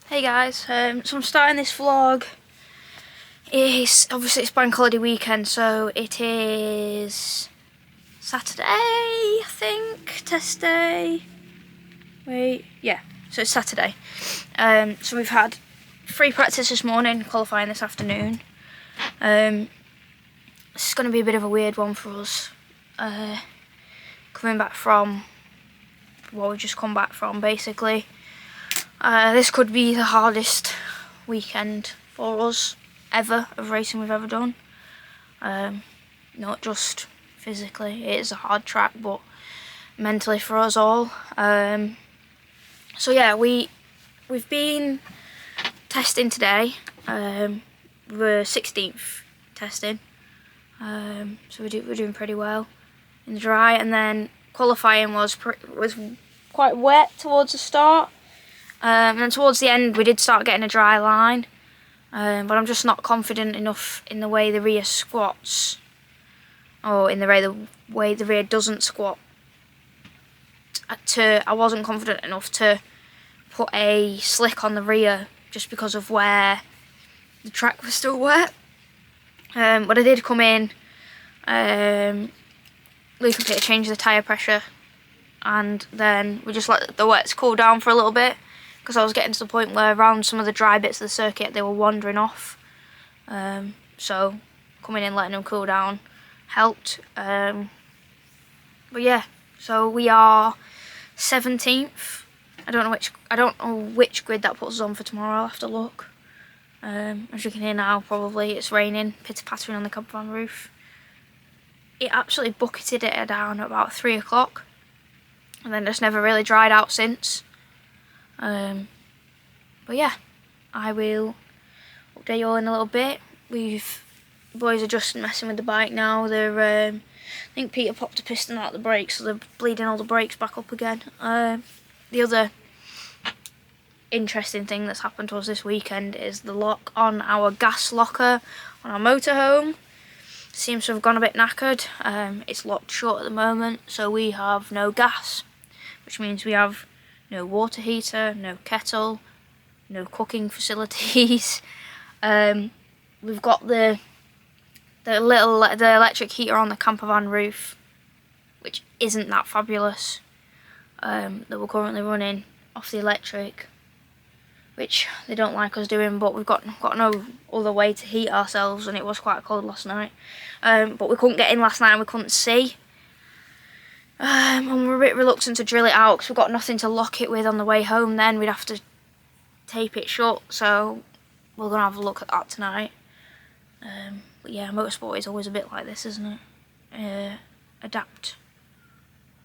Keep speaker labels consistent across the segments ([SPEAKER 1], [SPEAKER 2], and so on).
[SPEAKER 1] Hey guys, so I'm starting this vlog. Obviously it's bank holiday weekend, so it is Saturday, I think, test day. Yeah, so it's Saturday. So we've had free practice this morning, qualifying this afternoon. This is going to be a bit of a weird one for us. Coming back from what we've just come back from, basically. This could be the hardest weekend for us ever of racing we've ever done. Not just physically, it is a hard track, but mentally for us all. So yeah, we've been testing today. We're 16th testing, so we're doing pretty well in the dry, and then qualifying was quite wet towards the start. And then towards the end we did start getting a dry line, but I'm just not confident enough in the way the rear squats, or in the way the rear doesn't squat. I wasn't confident enough to put a slick on the rear just because of where the track was still wet. But I did come in, Luke and Peter changed the tyre pressure, and then we just let the wets cool down for a little bit, because I was getting to the point where around some of the dry bits of the circuit they were wandering off. So coming in, letting them cool down helped. But yeah, so we are 17th. I don't know which grid that puts us on for tomorrow. I'll have to look. As you can hear now, probably it's raining, pitter-pattering on the camper van roof. It actually bucketed it down at about 3 o'clock, and then just never really dried out since. But yeah, I will update you all in a little bit. The boys are just messing with the bike now. They're I think Peter popped a piston out the brakes, so they're bleeding all the brakes back up again. The other interesting thing that's happened to us this weekend is the lock on our gas locker on our motorhome seems to have gone a bit knackered. It's locked shut at the moment, so we have no gas, which means we have no water heater, no kettle, no cooking facilities. We've got the electric heater on the camper van roof, which isn't that fabulous. That we're currently running off the electric, which they don't like us doing, but we've got no other way to heat ourselves, and it was quite cold last night. But we couldn't get in last night and we couldn't see. And we're a bit reluctant to drill it out because we've got nothing to lock it with on the way home. Then we'd have to tape it shut, so we're going to have a look at that tonight. But yeah, motorsport is always a bit like this, isn't it? Adapt.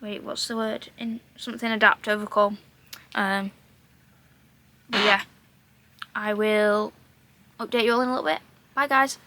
[SPEAKER 1] Wait, what's the word? Adapt, overcome. But yeah, I will update you all in a little bit. Bye guys.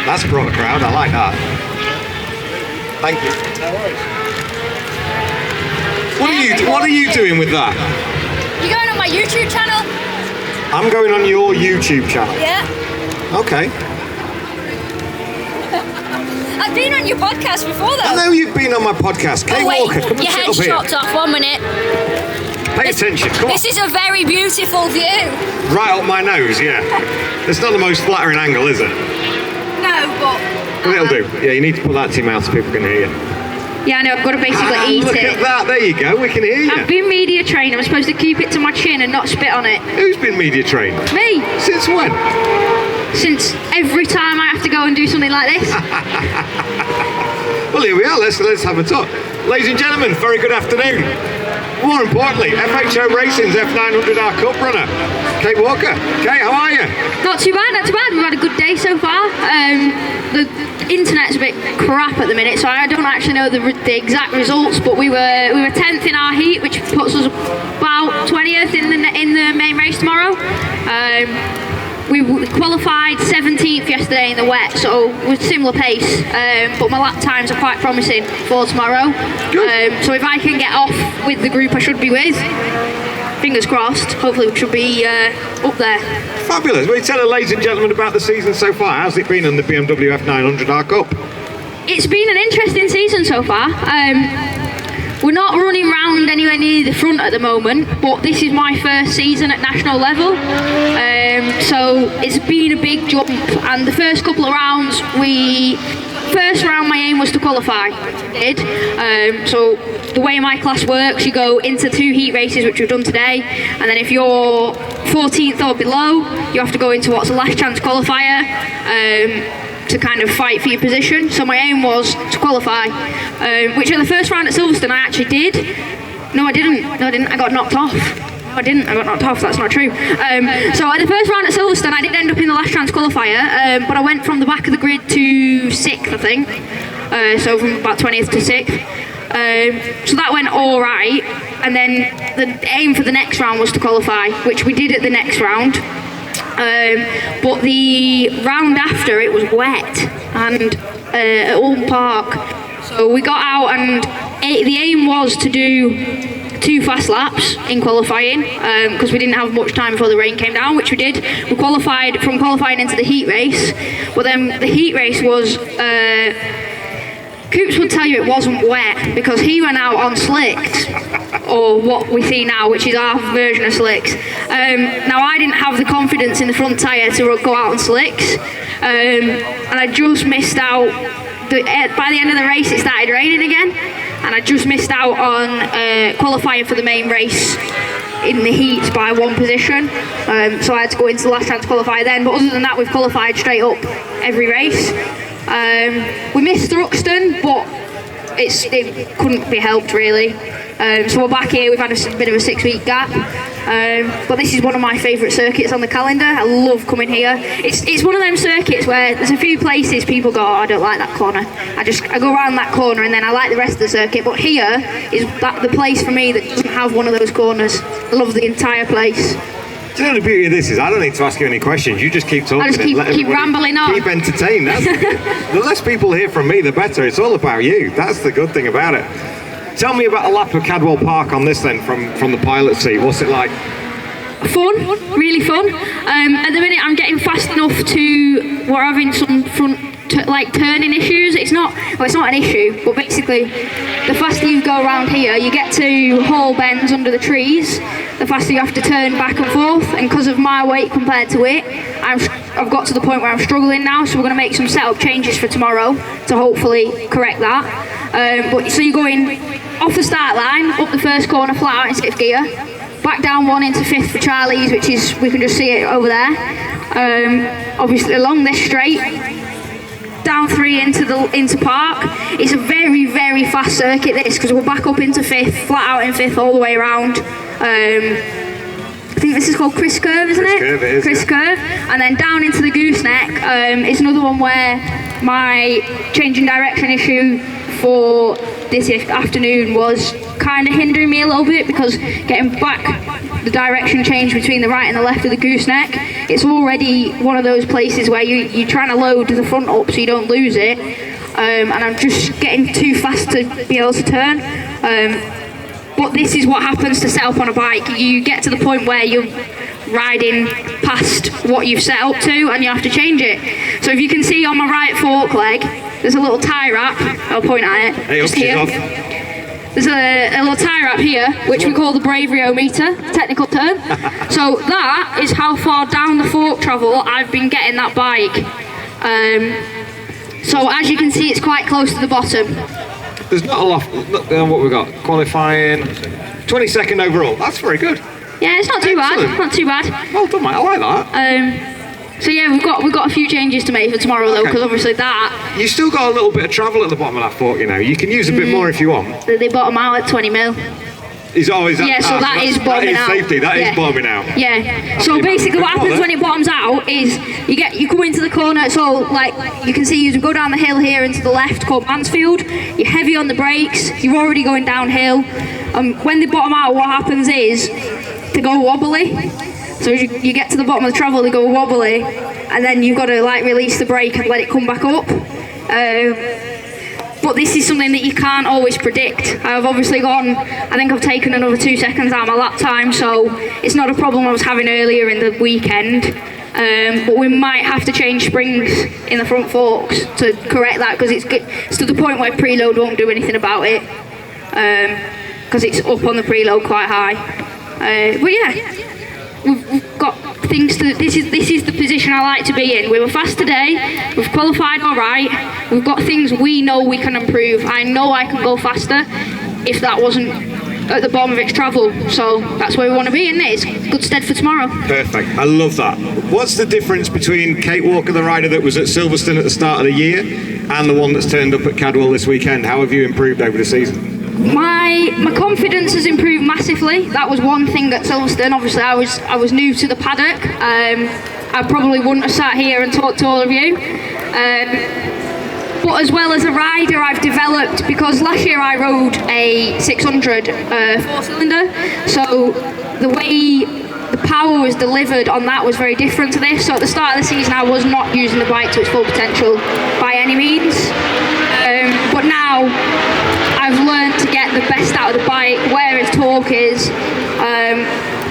[SPEAKER 2] That's brought a crowd, I like that. Thank you. What are you doing with that?
[SPEAKER 1] You going on my YouTube channel?
[SPEAKER 2] I'm going on your YouTube channel.
[SPEAKER 1] Yeah.
[SPEAKER 2] Okay.
[SPEAKER 1] I've been on your podcast before though.
[SPEAKER 2] I know you've been on my podcast. Kay Walker, come and
[SPEAKER 1] your
[SPEAKER 2] sit
[SPEAKER 1] head's
[SPEAKER 2] up here.
[SPEAKER 1] chopped off, 1 minute.
[SPEAKER 2] Pay attention, come on.
[SPEAKER 1] This is a very beautiful view.
[SPEAKER 2] Right up my nose, yeah. It's not the most flattering angle, is it?
[SPEAKER 1] No, but
[SPEAKER 2] It'll do. Yeah, you need to put that to your mouth so people can hear you.
[SPEAKER 3] Yeah, I know, I've got to basically eat
[SPEAKER 2] Look
[SPEAKER 3] it.
[SPEAKER 2] at that, there you go, we can hear you.
[SPEAKER 3] I've been media trained, I'm supposed to keep it to my chin and not spit on it.
[SPEAKER 2] Who's been media trained?
[SPEAKER 3] Me!
[SPEAKER 2] Since when?
[SPEAKER 3] Since every time I have to go and do something like this.
[SPEAKER 2] Well, here we are, let's have a talk. Ladies and gentlemen, very good afternoon. More importantly, FHO Racing's F900 R Cup runner, Kay Walker. Kay, how are you?
[SPEAKER 3] Not too bad, not too bad. We've had a good day so far. The internet's a bit crap at the minute, so I don't actually know the exact results, but we were 10th in our heat, which puts us about 20th in the main race tomorrow. we qualified 17th yesterday in the wet, so with similar pace, but my lap times are quite promising for tomorrow. So if I can get off with the group I should be with, fingers crossed, hopefully we should be up there.
[SPEAKER 2] Fabulous. Will you tell the ladies and gentlemen about the season so far? How's it been in the BMW F900R Cup?
[SPEAKER 3] It's been an interesting season so far. We're not running round anywhere near the front at the moment, but this is my first season at national level, so it's been a big jump. And the first couple of rounds, first round my aim was to qualify. So the way my class works, you go into 2 heat races, which we've done today, and then if you're 14th or below, you have to go into what's a last chance qualifier. To kind of fight for your position. So my aim was to qualify, which in the first round at Silverstone I actually did. No, I didn't. I got knocked off. I got knocked off. That's not true. So at the first round at Silverstone, I did end up in the last chance qualifier, but I went from the back of the grid to 6th, I think. So from about 20th to 6th. So that went all right. And then the aim for the next round was to qualify, which we did at the next round. But the round after, it was wet and at Ulm Park, so we got out, and the aim was to do 2 fast laps in qualifying, because we didn't have much time before the rain came down, which we did. We qualified from qualifying into the heat race, but then the heat race was Coops would tell you it wasn't wet because he went out on slicks, or what we see now, which is our version of slicks. Now I didn't have the confidence in the front tyre to go out on slicks, and I just missed out. By the end of the race it started raining again, and I just missed out on qualifying for the main race in the heat by 1 position, so I had to go into the last chance qualifier then, but other than that we've qualified straight up every race. We missed Thruxton, but it couldn't be helped really. So we're back here. We've had a bit of a 6-week gap, but this is one of my favourite circuits on the calendar. I love coming here. It's one of them circuits where there's a few places people go, oh, I don't like that corner. I go around that corner and then I like the rest of the circuit. But here is the place for me that doesn't have one of those corners. I love the entire place.
[SPEAKER 2] Do you know the beauty of this is I don't need to ask you any questions. You just keep talking.
[SPEAKER 3] I just keep rambling on.
[SPEAKER 2] Keep entertained. The less people hear from me, the better. It's all about you. That's the good thing about it. Tell me about a lap of Cadwell Park on this then, from the pilot seat. What's it like?
[SPEAKER 3] Fun, really fun. At the minute I'm getting fast enough to, we're having some front turning issues. It's not an issue, but basically the faster you go around here, you get to hall bends under the trees, the faster you have to turn back and forth, and because of my weight compared to it, I've got to the point where I'm struggling now, so we're going to make some setup changes for tomorrow to hopefully correct that. But so you're going off the start line, up the first corner flat out in 6th gear, back down 1 into 5th for Charlie's, which is, we can just see it over there. Obviously along this straight, down 3 into Park. It's a very, very fast circuit this, because we're back up into 5th, flat out in 5th all the way around. I think this is called Chris Curve, isn't it?
[SPEAKER 2] Curve, it is,
[SPEAKER 3] Chris Curve. And then down into the gooseneck is another one where my changing direction issue for this afternoon was kind of hindering me a little bit, because getting back the direction change between the right and the left of the gooseneck, it's already one of those places where you're trying to load the front up so you don't lose it, and I'm just getting too fast to be able to turn. But this is what happens to set up on a bike. You get to the point where you're riding past what you've set up to and you have to change it. So if you can see on my right fork leg, there's a little tie wrap. I'll point at it.
[SPEAKER 2] Hey,
[SPEAKER 3] just here. There's a little tie wrap here, which we call the bravery-o-meter, technical term. So that is how far down the fork travel I've been getting that bike. So as you can see, it's quite close to the bottom.
[SPEAKER 2] There's not a lot. Look what we've got. Qualifying 22nd overall. That's very good.
[SPEAKER 3] Yeah, it's not too bad. Not too bad.
[SPEAKER 2] Well done, mate. I like that.
[SPEAKER 3] So yeah, we've got a few changes to make for tomorrow though, because obviously that.
[SPEAKER 2] You still got a little bit of travel at the bottom of that fork, you know. You can use a bit more if you want.
[SPEAKER 3] They bottom out at 20 mil.
[SPEAKER 2] Is that?
[SPEAKER 3] Yeah, so that is bottoming out.
[SPEAKER 2] That is safety. That is bottoming out.
[SPEAKER 3] Yeah. So basically, what happens when it bottoms out is you come into the corner. So like you can see, you go down the hill here into the left called Mansfield. You're heavy on the brakes. You're already going downhill. When they bottom out, what happens is they go wobbly. So as you get to the bottom of the travel, they go wobbly, and then you've got to like release the brake and let it come back up. But this is something that you can't always predict. I've obviously I think I've taken another 2 seconds out of my lap time, so it's not a problem I was having earlier in the weekend. But we might have to change springs in the front forks to correct that, because it's to the point where preload won't do anything about it, because it's up on the preload quite high. But yeah, we've got things to. This is the position I like to be in. We were fast today. We've qualified all right. We've got things we know we can improve. I know I can go faster if that wasn't at the bottom of its travel. So that's where we want to be, isn't it? It's good stead for tomorrow.
[SPEAKER 2] Perfect. I love that. What's the difference between Kate Walker, the rider that was at Silverstone at the start of the year, and the one that's turned up at Cadwell this weekend? How have you improved over the season?
[SPEAKER 3] My confidence has improved massively. That was one thing at Silverstone. Obviously, I was new to the paddock. I probably wouldn't have sat here and talked to all of you. But as well as a rider, I've developed, because last year I rode a 600 four-cylinder, so the way the power was delivered on that was very different to this. So at the start of the season, I was not using the bike to its full potential by any means. But now I've learned to get the best out of the bike, where its torque is.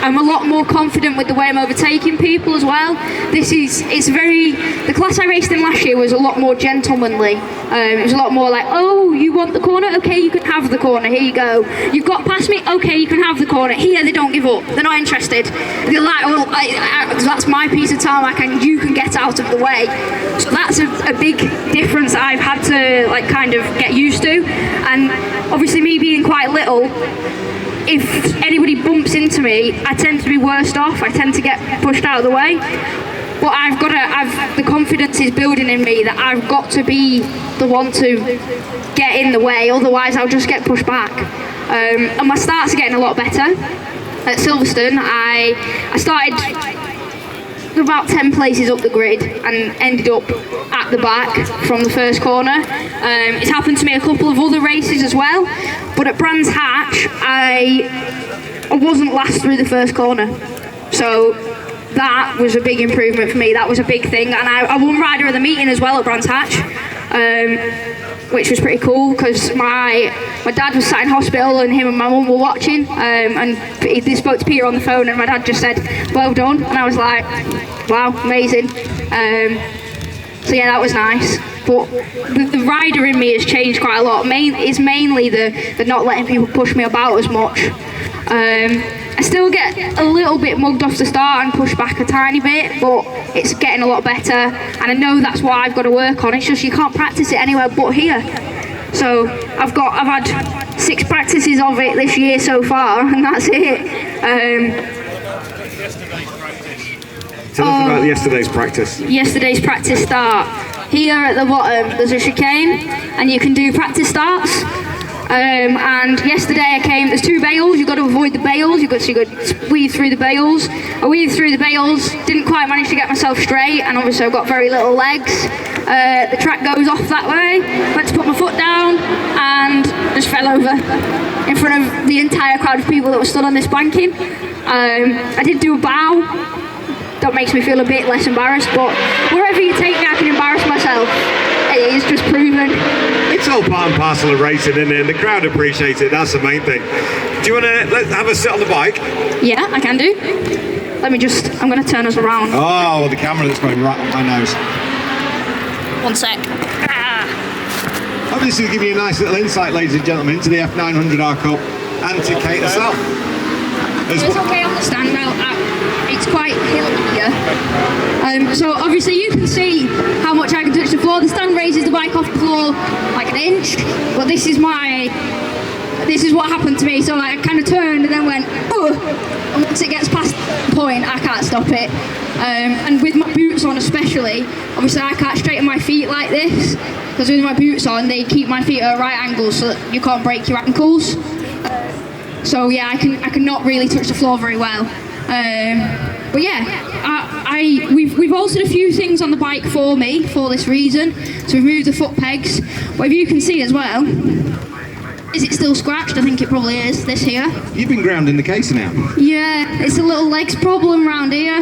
[SPEAKER 3] I'm a lot more confident with the way I'm overtaking people as well. The class I raced in last year was a lot more gentlemanly. It was a lot more like, oh, you want the corner? Okay, you can have the corner, here you go. You've got past me? Okay, you can have the corner. Here, they don't give up. They're not interested. They're like, well, that's my piece of tarmac and you can get out of the way. So that's a big difference I've had to like kind of get used to. And obviously me being quite little, if anybody bumps into me, I tend to be worst off. I tend to get pushed out of the way. But the confidence is building in me that I've got to be the one to get in the way, otherwise I'll just get pushed back. And my starts are getting a lot better. At Silverstone, I started about 10 places up the grid and ended up at the back from the first corner. It's happened to me a couple of other races as well, but at Brands Hatch I wasn't last through the first corner, so that was a big improvement for me. That was a big thing, and I won Rider of the Meeting as well at Brands Hatch, which was pretty cool because my dad was sat in hospital and him and my mum were watching, and they spoke to Peter on the phone and my dad just said, well done, and I was like, wow, amazing. So yeah, that was nice. But the rider in me has changed quite a lot. It's mainly the not letting people push me about as much. I still get a little bit mugged off the start and pushed back a tiny bit, but it's getting a lot better, and I know that's what I've got to work on. It's just you can't practice it anywhere but here. So I've had 6 practices of it this year so far, and that's it.
[SPEAKER 2] Tell us about yesterday's practice.
[SPEAKER 3] Yesterday's practice start. Here at the bottom there's a chicane and you can do practice starts. And yesterday there's 2 bales, you've got to avoid the bales, you've got to weave through the bales. I weaved through the bales, didn't quite manage to get myself straight, and obviously I've got very little legs. The track goes off that way, went to put my foot down and just fell over in front of the entire crowd of people that were stood on this banking. I did do a bow. That makes me feel a bit less embarrassed, but wherever you take me I can embarrass myself. It is just proven.
[SPEAKER 2] It's all part and parcel of racing, isn't it? And the crowd appreciates it, that's the main thing. Do you want to have a sit on the bike?
[SPEAKER 3] Yeah, I can do. I'm going to turn us around.
[SPEAKER 2] Oh, well, the camera that's going right on my nose.
[SPEAKER 1] 1 sec.
[SPEAKER 2] Obviously, to give you a nice little insight, ladies and gentlemen, to the F900 Cup and to Kate herself.
[SPEAKER 3] It's okay on the stand now. It's quite hilly here. So obviously you can see how much I can touch the floor. The stand raises the bike off the floor like an inch, but this is what happened to me. So I kind of turned and then went, oh, and once it gets past the point, I can't stop it. And with my boots on especially, obviously I can't straighten my feet like this, because with my boots on, they keep my feet at a right angle so that you can't break your ankles. So yeah, I cannot really touch the floor very well. But yeah, we've altered a few things on the bike for me for this reason. So we've moved the foot pegs. But if you can see as well, Is it still scratched? I think it probably is, this here.
[SPEAKER 2] You've been ground in the case now.
[SPEAKER 3] Yeah, it's a little legs problem round here.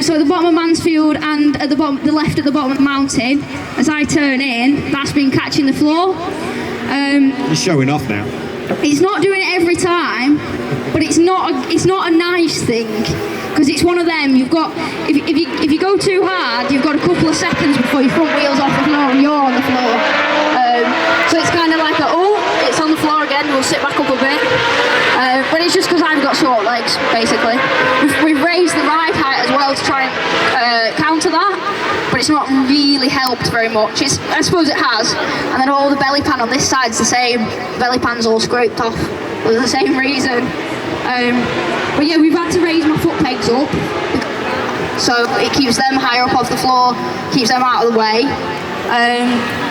[SPEAKER 3] So at the bottom of Mansfield and at the bottom, the left at the bottom of the mountain, as I turn in, that's been catching the floor.
[SPEAKER 2] You're showing off now.
[SPEAKER 3] It's not doing it every time, but it's not a nice thing, because it's one of them. You've got if you go too hard, you've got a couple of seconds before your front wheel's off the floor and you're on the floor. So it's kind of like it's on the floor again. We'll sit back up a bit, but it's just because I've got short legs, basically. We've raised the ride height as well to try and counter that, but it's not really helped very much. I suppose it has, and then all the belly pan on this side's the same. Belly pan's all scraped off for the same reason. But yeah, we've had to raise my foot pegs up, so it keeps them higher up off the floor, keeps them out of the way.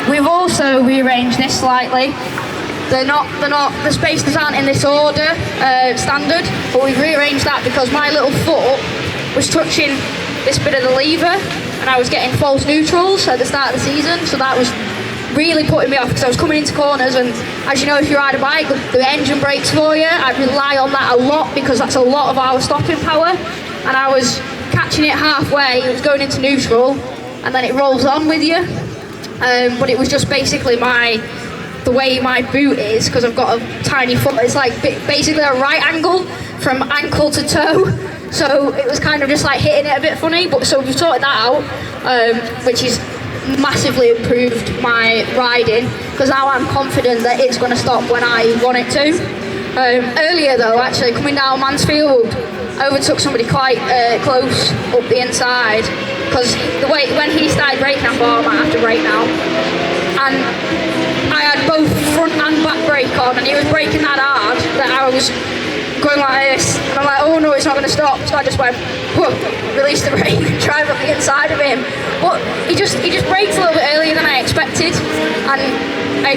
[SPEAKER 3] We've also rearranged this slightly. The spacers aren't in this order standard, but we've rearranged that because my little foot was touching this bit of the lever, and I was getting false neutrals at the start of the season, so that was really putting me off because I was coming into corners, and as you know, if you ride a bike, the engine brakes for you. I rely on that a lot because that's a lot of our stopping power, and I was catching it halfway, it was going into neutral, and then it rolls on with you. But it was just basically the way my boot is, because I've got a tiny foot. It's like basically a right angle from ankle to toe, so it was kind of just like hitting it a bit funny. But so we've sorted that out, which is massively improved my riding, because now I'm confident that it's going to stop when I want it to. Earlier though, actually coming down Mansfield, I overtook somebody quite close up the inside, because when he started braking, I thought I might have to brake now, and I had both front and back brake on, and he was braking that hard that I was going like this, and I'm like, oh no, it's not going to stop. So I just went, whoa, released the brake, drive up the inside of him. But he just braked a little bit earlier than I expected, and I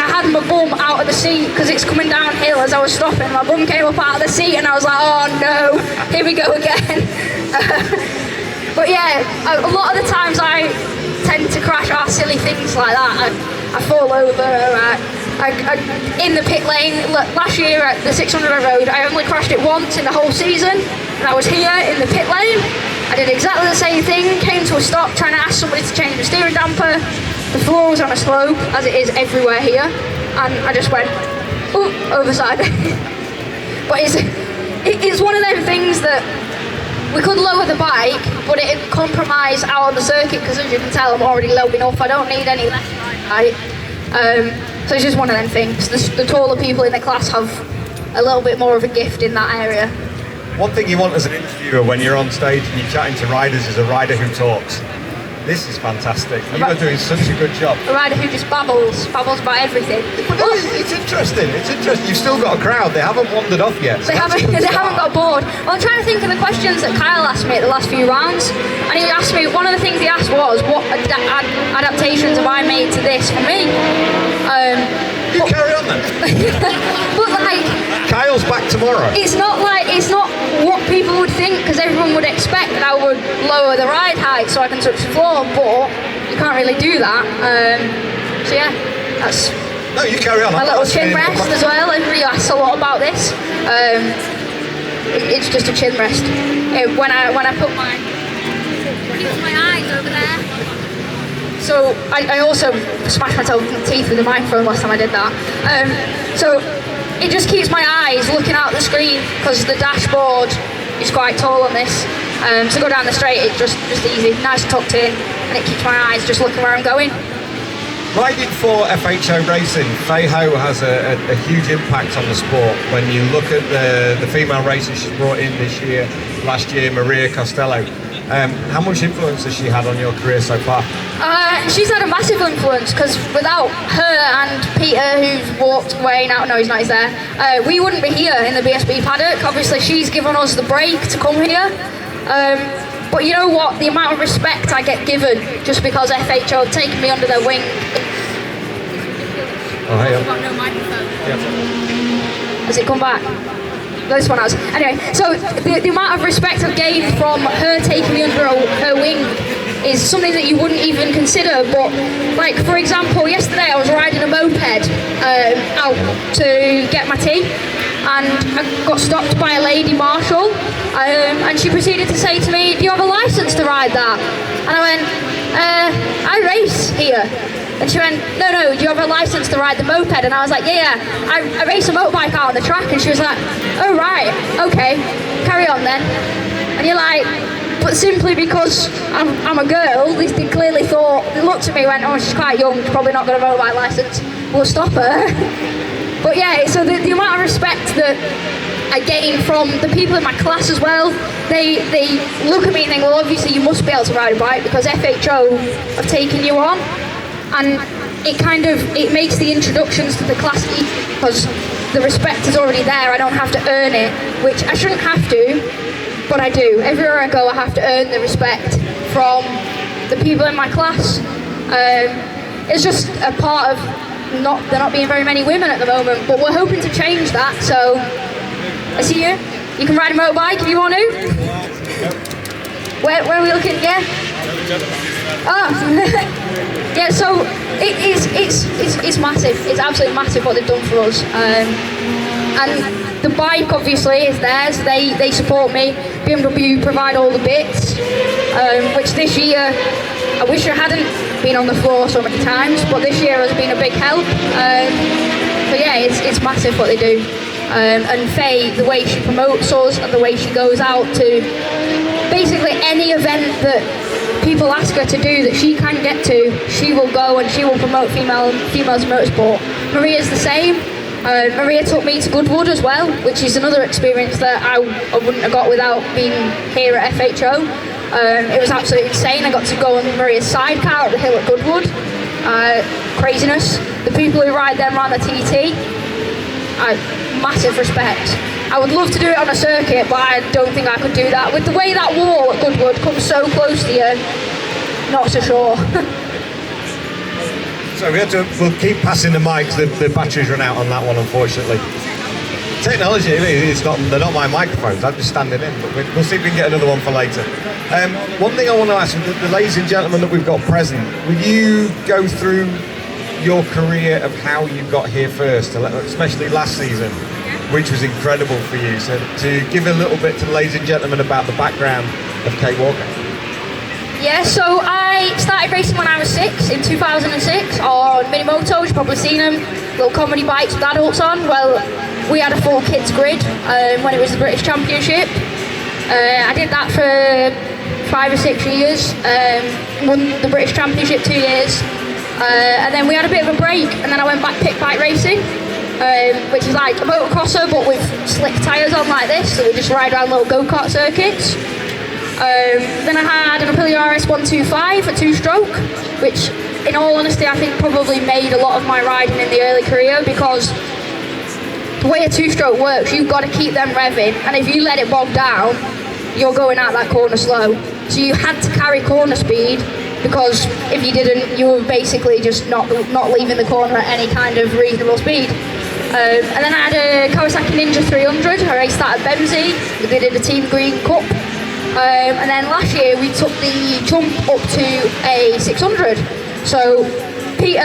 [SPEAKER 3] had my bum out of the seat because it's coming downhill as I was stopping. My bum came up out of the seat, and I was like, oh no, here we go again. But yeah, a lot of the times I tend to crash at silly things like that. I fall over. In the pit lane last year at the 600 road, I only crashed it once in the whole season, and I was here in the pit lane. I did exactly the same thing, came to a stop trying to ask somebody to change the steering damper. The floor was on a slope, as it is everywhere here, and I just went, ooh, overside. But it's one of them things that we could lower the bike, but it'd compromise out on the circuit, because as you can tell, I'm already low enough. I don't need any less ride height. So it's just one of them things. The taller people in the class have a little bit more of a gift in that area.
[SPEAKER 2] One thing you want as an interviewer when you're on stage and you're chatting to riders is a rider who talks. This is fantastic. You are doing such a good job.
[SPEAKER 1] A rider who just babbles about everything.
[SPEAKER 2] But no, it's interesting. You've still got a crowd. They haven't wandered off yet. So
[SPEAKER 1] they haven't got bored. Well, I'm trying to think of the questions that Kyle asked me at the last few rounds, and he asked me, one of the things he asked was, what adaptations have I made to this for me?
[SPEAKER 2] You carry on then.
[SPEAKER 1] But like,
[SPEAKER 2] Kyle's back tomorrow.
[SPEAKER 1] It's not what people would think, because everyone would expect that I would lower the ride height so I can touch the floor, but you can't really do that. So yeah, that's
[SPEAKER 2] no, you carry on.
[SPEAKER 1] My little chin rest as well. Everybody asks a lot about this. It's just a chin rest. When I put my eyes over there. So I also smashed myself in the teeth with the microphone last time I did that. So it just keeps my eyes looking out the screen, because the dashboard is quite tall on this. To go down the straight, it's just easy, nice tucked in, and it keeps my eyes just looking where I'm going.
[SPEAKER 2] Riding for FHO Racing, Feiho has a huge impact on the sport. When you look at the female racers she's brought in this year, last year, Maria Costello, how much influence has she had on your career so far?
[SPEAKER 1] She's had a massive influence, because without her and Peter, who's walked away now, no, he's there, we wouldn't be here in the BSB paddock. Obviously she's given us the break to come here, but you know what, the amount of respect I get given just because FHO have taken me under their wing.
[SPEAKER 2] Oh, hey,
[SPEAKER 1] I've got no microphone.
[SPEAKER 2] Yep.
[SPEAKER 1] Has it come back? This one has. Anyway, so the amount of respect I've gained from her taking me under her wing
[SPEAKER 3] is something that you wouldn't even consider. But like, for example, yesterday I was riding a moped out to get my tea, and I got stopped by a lady marshal, and she proceeded to say to me, "Do you have a license to ride that?" And I went, "I race here." And she went, no, do you have a license to ride the moped? And I was like, yeah, I race a motorbike out on the track. And she was like, oh right, okay, carry on then. And you're like, but simply because I'm a girl, they clearly thought, they looked at me and went, oh, she's quite young, she's probably not got a motorbike license, we'll stop her. But yeah, so the amount of respect that I gain from the people in my class as well, they look at me and think, well, obviously you must be able to ride a bike because FHO have taken you on. And it makes the introductions to the class easy because the respect is already there. I don't have to earn it, which I shouldn't have to, but I do. Everywhere I go, I have to earn the respect from the people in my class. It's just a part of there not being very many women at the moment, but we're hoping to change that. So I see you. You can ride a motorbike if you want to. Where are we looking? Yeah. Oh. Yeah, so it's massive. It's absolutely massive what they've done for us. And the bike obviously is theirs. They support me. BMW provide all the bits, which this year I wish I hadn't been on the floor so many times, but this year has been a big help. But yeah, it's massive what they do. And Faye, the way she promotes us and the way she goes out to basically any event that people ask her to do that she can get to, she will go and she will promote females in motorsport. Maria's the same. Maria took me to Goodwood as well, which is another experience that I wouldn't have got without being here at FHO. It was absolutely insane. I got to go on Maria's sidecar up the hill at Goodwood. Craziness. The people who ride them around the TT, massive respect. I would love to do it on a circuit, but I don't think I could do that. With the way that wall at Goodwood comes so close to you, not so sure.
[SPEAKER 2] So we'll keep passing the mics, the batteries run out on that one, unfortunately. Technology, they're not my microphones, I'm just standing in, but we'll see if we can get another one for later. One thing I want to ask, the ladies and gentlemen that we've got present, will you go through your career of how you got here first, especially last season, which was incredible for you. So to give a little bit to the ladies and gentlemen about the background of Kate Walker.
[SPEAKER 3] Yeah, so I started racing when I was 6, in 2006, on mini motos. You've probably seen them, little comedy bikes with adults on. Well, we had a full kids grid when it was the British Championship. I did that for 5 or 6 years, won the British Championship 2 years, and then we had a bit of a break, and then I went back pit bike racing. Which is like a motocrosser but with slick tyres on like this, so we just ride around little go-kart circuits. Then I had an Aprilia RS125, a 2-stroke, which in all honesty I think probably made a lot of my riding in the early career, because the way a 2-stroke works, you've got to keep them revving, and if you let it bog down, you're going out that corner slow. So you had to carry corner speed, because if you didn't, you were basically just not leaving the corner at any kind of reasonable speed. And then I had a Kawasaki Ninja 300, I raced that at Bemsey, we did a Team Green Cup. And then last year we took the jump up to a 600. So Peter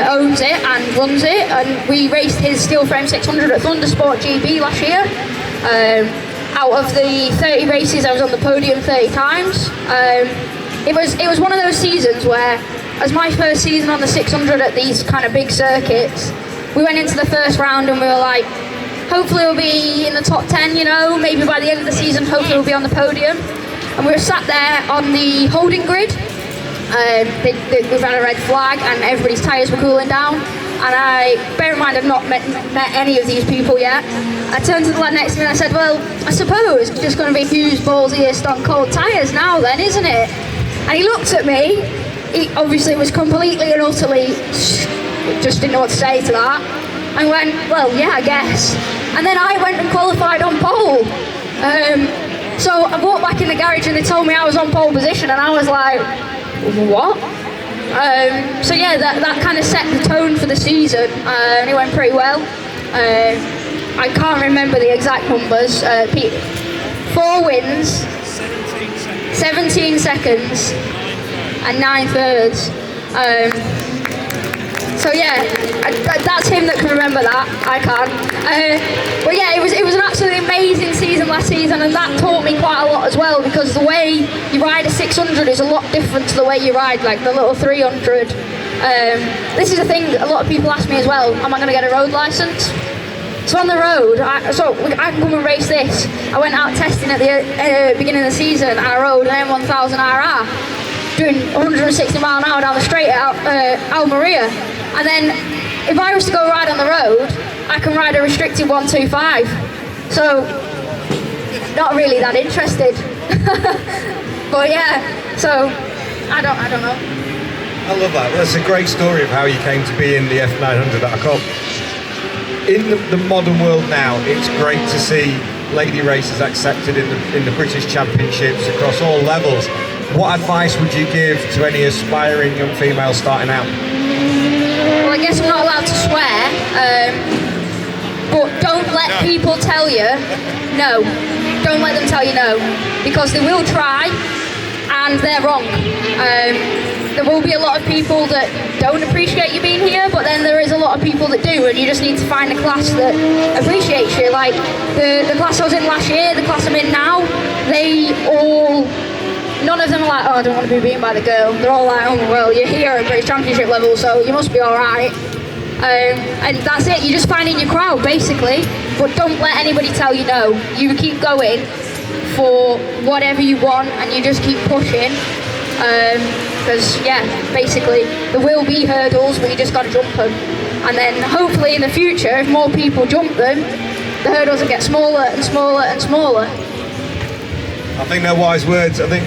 [SPEAKER 3] owns it and runs it, and we raced his steel frame 600 at Thundersport GB last year. Out of the 30 races, I was on the podium 30 times. It was one of those seasons where, as my first season on the 600 at these kind of big circuits, we went into the first round and we were like, hopefully we'll be in the top 10, you know, maybe by the end of the season, hopefully we'll be on the podium. And we were sat there on the holding grid. We've had a red flag and everybody's tyres were cooling down. And bear in mind, I've not met any of these people yet. I turned to the lad next to me and I said, well, I suppose it's just going to be whose ballsiest on cold tyres now then, isn't it? And he looked at me, he obviously was completely and utterly, just didn't know what to say to that. And went, well, yeah, I guess. And then I went and qualified on pole. So I walked back in the garage and they told me I was on pole position, and I was like, what? So yeah, that kind of set the tone for the season, and it went pretty well. I can't remember the exact numbers. 4 wins, 17 seconds, and 9/3. So yeah, that's him that can remember that. I can't. But yeah, it was an absolutely amazing season last season, and that taught me quite a lot as well, because the way you ride a 600 is a lot different to the way you ride like the little 300. This is a thing a lot of people ask me as well. Am I going to get a road license? So on the road, I can come and race this. I went out testing at the beginning of the season, and I rode an M1000 RR, doing 160 mile an hour down the straight at Almeria. And then if I was to go ride on the road, I can ride a restricted 125. So not really that interested. But yeah, so I don't know.
[SPEAKER 2] I love that. That's a great story of how you came to be in the F900 at a Cup. In the modern world now, it's great to see lady races accepted in the British Championships across all levels. What advice would you give to any aspiring young females starting out?
[SPEAKER 3] Well, I guess I'm not allowed to swear, but don't let people tell you no. Don't let them tell you no, because they will try and they're wrong. There will be a lot of people that don't appreciate you being here, but then there is a lot of people that do, and you just need to find a class that appreciates you. Like the class I was in last year, the class I'm in now, none of them are like, oh, I don't want to be beaten by the girl. They're all like, oh, well, you're here at British Championship level, so you must be alright. And that's it, you're just finding your crowd, basically. But don't let anybody tell you no. You keep going for whatever you want, and you just keep pushing. Because, yeah, basically, there will be hurdles, but you just got to jump them. And then, hopefully, in the future, if more people jump them, the hurdles will get smaller and smaller and smaller.
[SPEAKER 2] I think they're wise words. I think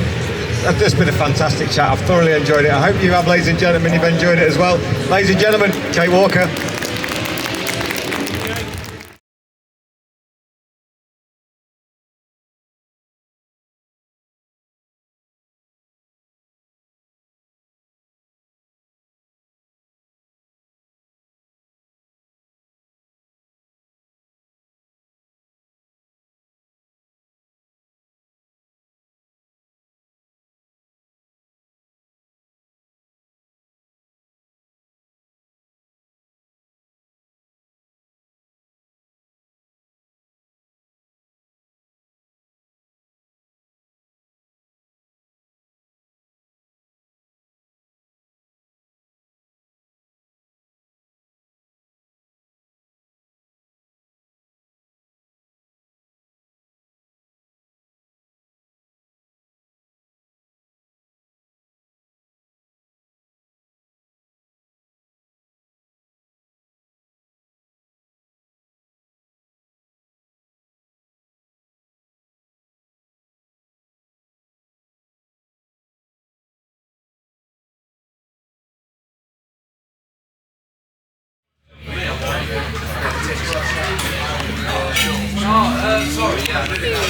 [SPEAKER 2] that's just been a fantastic chat. I've thoroughly enjoyed it. I hope you have, ladies and gentlemen, you've enjoyed it as well. Ladies and gentlemen, Kate Walker.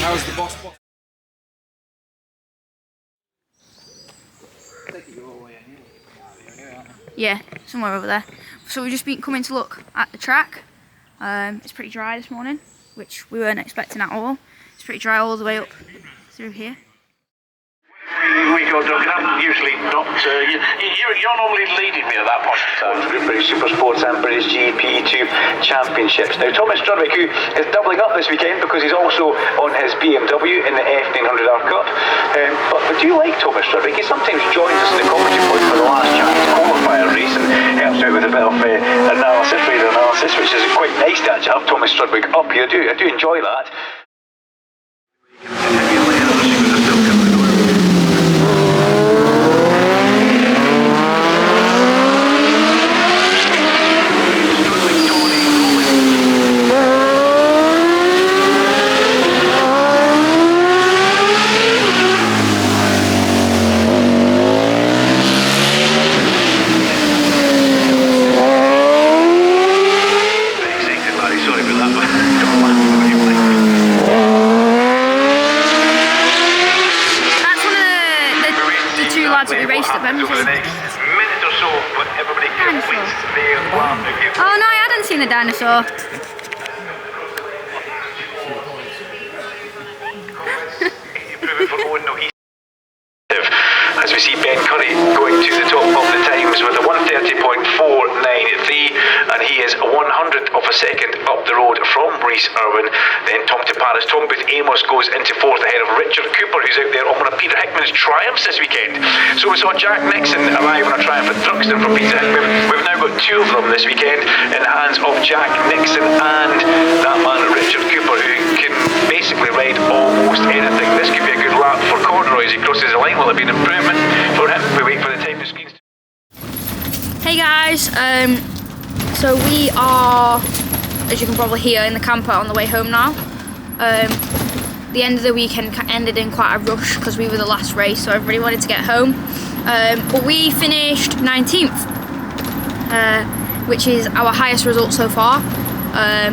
[SPEAKER 2] How's the boss?
[SPEAKER 1] Yeah, somewhere over there. So we've just been coming to look at the track. It's pretty dry this morning, which we weren't expecting at all. It's pretty dry all the way up through here.
[SPEAKER 4] We go, Doug, I'm usually not, you're normally leading me at that point in time. British Super Sports and British GP2 Championships. Now, Thomas Strudwick, who is doubling up this weekend because he's also on his BMW in the F900 Cup. But do you like Thomas Strudwick? He sometimes joins us in the commentary point for the last Chinese qualifier race and helps out with a bit of analysis, radar analysis, which is quite nice to actually have Thomas Strudwick up here. I do enjoy that.
[SPEAKER 1] Oh no, I hadn't seen the dinosaur.
[SPEAKER 4] As we see Ben Curry going to the top of the times with a 1:30.493, and he is 100th of a second up the road from Reese Irwin. Then Tom Paris, Tom Booth Amos goes into 4th ahead of Richard Cooper, who's out there on one of Peter Hickman's triumphs this weekend. So we saw Jack Nixon arrive on a triumph at Thruxton from Peter Hickman. We've now got 2 of them this weekend in the hands of Jack Nixon and that man Richard Cooper, who can basically ride almost anything. This could be a good lap for Corduroy as he crosses the line. Will it be an improvement for him? We wait for the time to screens.
[SPEAKER 1] Hey guys, so we are, as you can probably hear, in the camper on the way home now. The end of the weekend ended in quite a rush because we were the last race, so everybody wanted to get home. But we finished 19th, which is our highest result so far.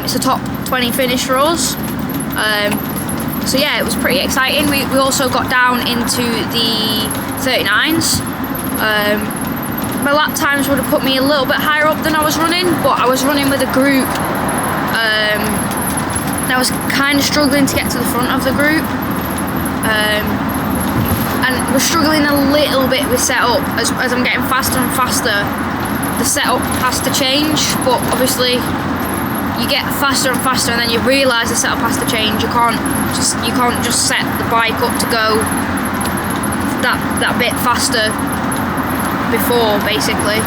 [SPEAKER 1] It's a top 20 finish for us. So yeah, it was pretty exciting. We also got down into the 39s. My lap times would have put me a little bit higher up than I was running, but I was running with a group. I was kind of struggling to get to the front of the group, and we're struggling a little bit with setup. As I'm getting faster and faster, the setup has to change, but obviously you get faster and faster and then you realise the setup has to change. You can't just set the bike up to go that bit faster before, basically.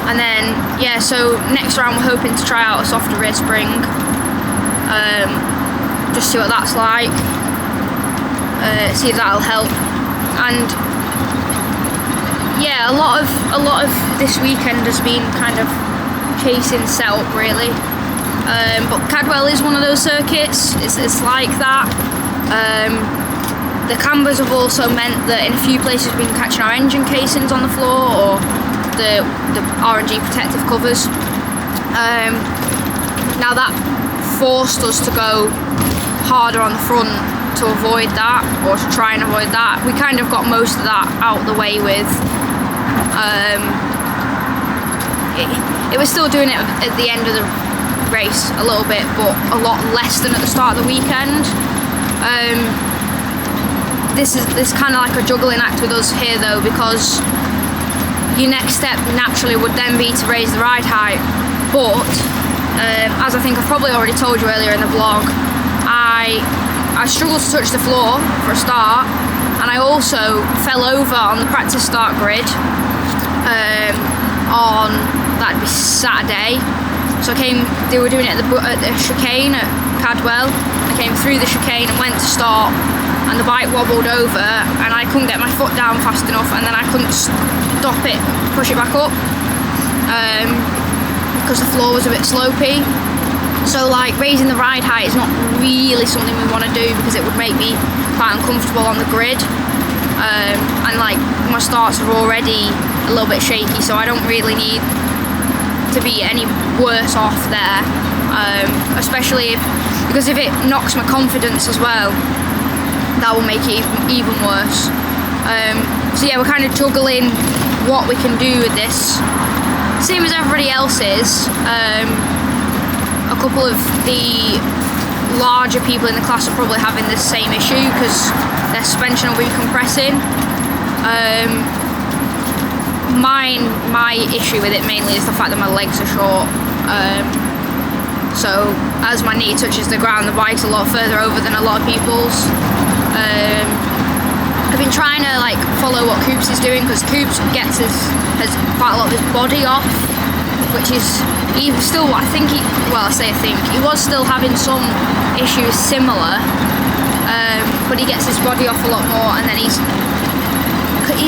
[SPEAKER 1] And then yeah, so next round we're hoping to try out a softer rear spring, just see what that's like, see if that'll help. And yeah, a lot of this weekend has been kind of chasing setup really, but Cadwell is one of those circuits. It's like that. The cambers have also meant that in a few places we can catch our engine casings on the floor, or the R&G protective covers. Now that forced us to go harder on the front to avoid that, or to try and avoid that. We kind of got most of that out of the way with. It was still doing it at the end of the race a little bit, but a lot less than at the start of the weekend. This is kind of like a juggling act with us here though, because your next step naturally would then be to raise the ride height, but as I think I've probably already told you earlier in the vlog, I struggled to touch the floor for a start, and I also fell over on the practice start grid on, that'd be Saturday. So they were doing it at the chicane at Cadwell. I came through the chicane and went to start, and the bike wobbled over and I couldn't get my foot down fast enough, and then I couldn't stop it, push it back up, because the floor was a bit slopey. So like raising the ride height is not really something we want to do, because it would make me quite uncomfortable on the grid, and like my starts are already a little bit shaky, so I don't really need to be any worse off there, especially because if it knocks my confidence as well, that will make it even worse. So yeah, we're kind of juggling what we can do with this, same as everybody else is. A couple of the larger people in the class are probably having the same issue because their suspension will be compressing. My issue with it mainly is the fact that my legs are short. So as my knee touches the ground, the bike's a lot further over than a lot of people's. I've been trying to like follow what Coops is doing, because Coops has quite a lot of his body off, which is even still, I think he was still having some issues similar, but he gets his body off a lot more, and then he's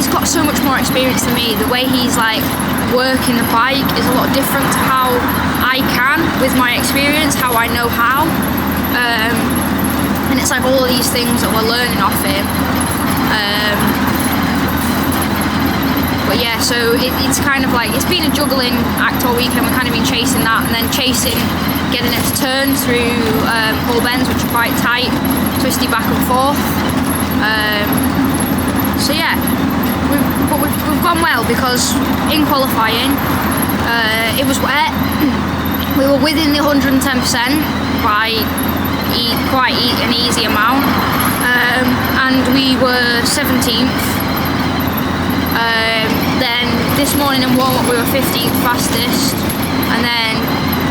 [SPEAKER 1] got so much more experience than me. The way he's like working the bike is a lot different to how I can with my experience, how I know how, and it's like all of these things that we're learning off him. But yeah, so it's kind of like, it's been a juggling act all weekend. We've kind of been chasing that, and then getting it to turn through Hull bends, which are quite tight, twisty back and forth. So yeah, we've gone well, because in qualifying it was wet. We were within the 110% by quite an easy amount, and we were 17th. Then this morning in warm-up we were 15th fastest, and then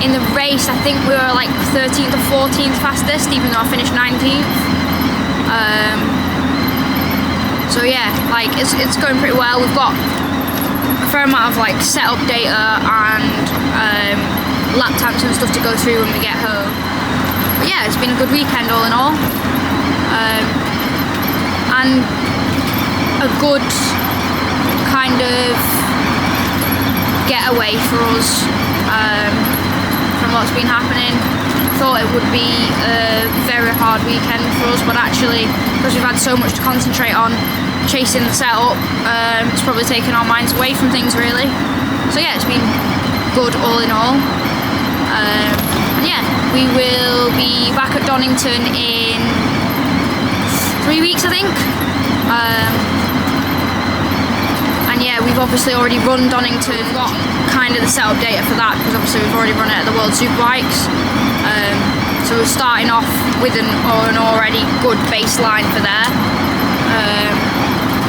[SPEAKER 1] in the race I think we were like 13th or 14th fastest, even though I finished 19th. So yeah, like it's going pretty well. We've got a fair amount of like setup data and lap times and stuff to go through when we get home. But yeah, it's been a good weekend all in all, and a good kind of getaway for us from what's been happening. Thought it would be a very hard weekend for us, but actually, because we've had so much to concentrate on chasing the setup, it's probably taken our minds away from things really. So yeah, it's been good all in all. And yeah, we will be back at Donington in 3 weeks, I think. And yeah, we've obviously already run Donington, got kind of the setup data for that, because obviously we've already run it at the World Superbikes. So we're starting off with an already good baseline for there.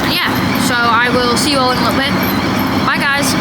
[SPEAKER 1] Yeah, so I will see you all in a little bit. Bye guys.